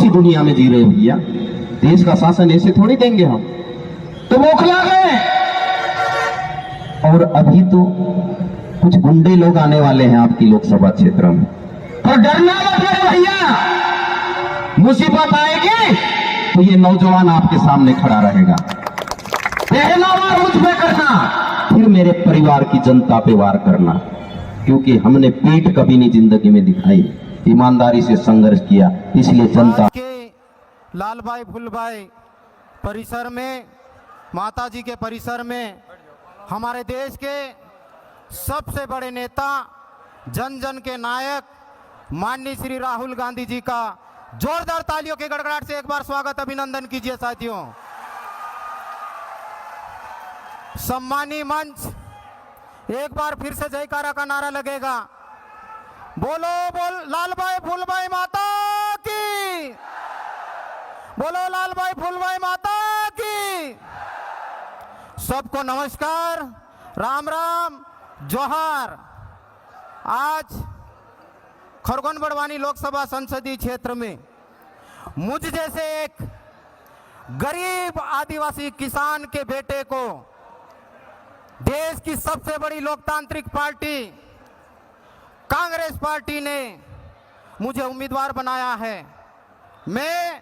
सी दुनिया में जी रहे हो भैया? देश का शासन ऐसे थोड़ी देंगे हम, तो बौखला गए। और अभी तो कुछ गुंडे लोग आने वाले हैं आपकी लोकसभा क्षेत्र में। तो डरना मत है भैया, मुसीबत आएगी तो ये नौजवान आपके सामने खड़ा रहेगा। पहला वार मुझ पे करना, फिर मेरे परिवार की जनता पे वार करना, क्योंकि हमने पीठ कभी नहीं जिंदगी में दिखाई, ईमानदारी से संघर्ष किया, इसलिए जनता के लाल भाई फुलभाई परिसर में, माता जी के परिसर में हमारे देश के सबसे बड़े नेता, जन जन के नायक माननीय श्री राहुल गांधी जी का जोरदार तालियों के गड़गड़ाहट से एक बार स्वागत अभिनंदन कीजिए साथियों। सम्मानी मंच, एक बार फिर से जयकारा का नारा लगेगा। बोलो बोल लाल भाई फुलभाई माता की, बोलो लाल भाई फुलभाई माता की। सबको नमस्कार, राम राम, जोहार। आज खरगोन बड़वानी लोकसभा संसदीय क्षेत्र में मुझ जैसे एक गरीब आदिवासी किसान के बेटे को देश की सबसे बड़ी लोकतांत्रिक पार्टी कांग्रेस पार्टी ने मुझे उम्मीदवार बनाया है। मैं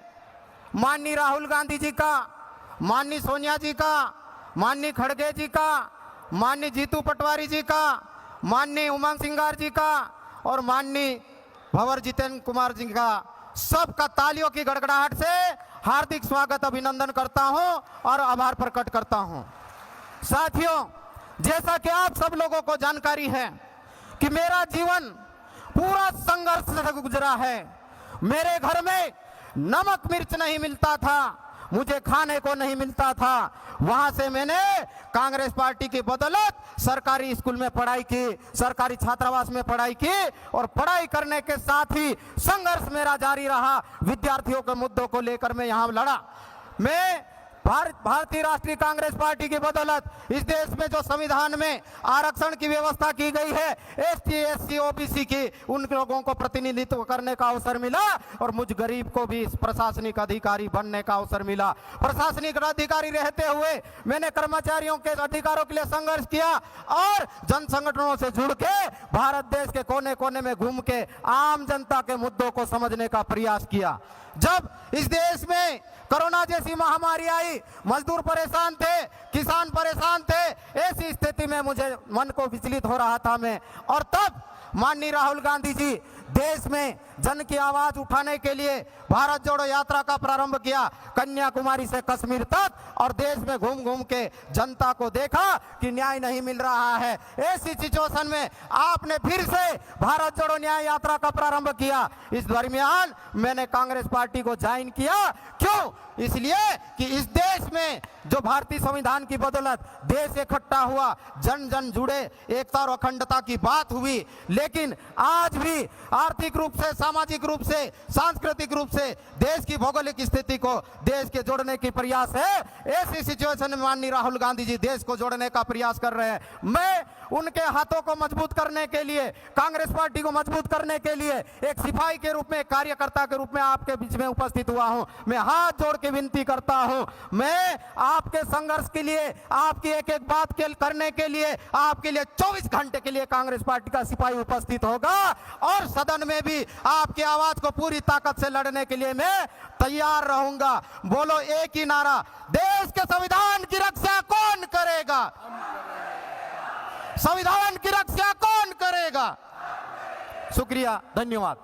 माननीय राहुल गांधी जी का, माननीय सोनिया जी का, माननीय खड़गे जी का, माननीय जीतू पटवारी जी का, माननीय उमंग सिंगार जी का और माननीय भंवर जितेंद्र कुमार जी का सबका तालियों की गड़गड़ाहट से हार्दिक स्वागत अभिनंदन करता हूं और आभार प्रकट करता हूं। साथियों, जैसा कि आप सब लोगों को जानकारी है कि मेरा जीवन पूरा संघर्ष से गुजरा है। मेरे घर में नमक मिर्च नहीं मिलता था, मुझे खाने को नहीं मिलता था। वहां से मैंने कांग्रेस पार्टी की बदौलत सरकारी स्कूल में पढ़ाई की, सरकारी छात्रावास में पढ़ाई की और पढ़ाई करने के साथ ही संघर्ष मेरा जारी रहा। विद्यार्थियों के मुद्दों को लेकर मैं यहां लड़ा। मैं भारतीय राष्ट्रीय कांग्रेस पार्टी की बदौलत इस देश में जो संविधान में आरक्षण की व्यवस्था की गई है, एसटी, एससी, ओबीसी की, उन लोगों को प्रतिनिधित्व करने का अवसर मिला और मुझ गरीब को भी प्रशासनिक अधिकारी बनने का अवसर मिला। प्रशासनिक अधिकारी रहते हुए मैंने कर्मचारियों के अधिकारों के लिए संघर्ष किया और जन संगठनों से जुड़ के भारत देश के कोने कोने में घूम के आम जनता के मुद्दों को समझने का प्रयास किया। जब इस देश में कोरोना जैसी महामारी आई, मजदूर परेशान थे, किसान परेशान थे, ऐसी स्थिति में मुझे मन को विचलित हो रहा था मैं। और तब माननीय राहुल गांधी जी देश में जन की आवाज उठाने के लिए भारत जोड़ो यात्रा का प्रारंभ किया, कन्याकुमारी से कश्मीर तक, और देश में घूम घूम के जनता को देखा कि न्याय नहीं मिल रहा है। ऐसी सिचुएशन में आपने फिर से भारत जोड़ो न्याय यात्रा का प्रारंभ किया। इस दरमियान मैंने कांग्रेस पार्टी को ज्वाइन किया। क्यों? इसलिए कि इस देश में जो भारतीय संविधान की बदौलत देश इकट्ठा हुआ, जन जन जुड़े, एकता और अखंडता की बात हुई, लेकिन आज भी आर्थिक रूप से, सामाजिक रूप से, सांस्कृतिक रूप से देश की भौगोलिक स्थिति को देश के जोड़ने की प्रयास है। ऐसी सिचुएशन में माननीय राहुल गांधी जी देश को जोड़ने का प्रयास कर रहे हैं। मैं उनके हाथों को मजबूत करने के लिए, कांग्रेस पार्टी को मजबूत करने के लिए एक सिपाही के रूप में, एक कार्यकर्ता के रूप में आपके बीच में उपस्थित हुआ हूं। मैं हाथ जोड़ के विनती करता हूं, मैं आपके संघर्ष के लिए, आपकी एक एक बात के करने के लिए, आपके लिए 24 घंटे के लिए कांग्रेस पार्टी का सिपाही उपस्थित होगा और सदन में भी आपकी आवाज को पूरी ताकत से लड़ने के लिए मैं तैयार रहूंगा। बोलो एक ही नारा, देश के संविधान की रक्षा कौन करेगा? संविधान की रक्षा कौन करेगा? शुक्रिया, धन्यवाद।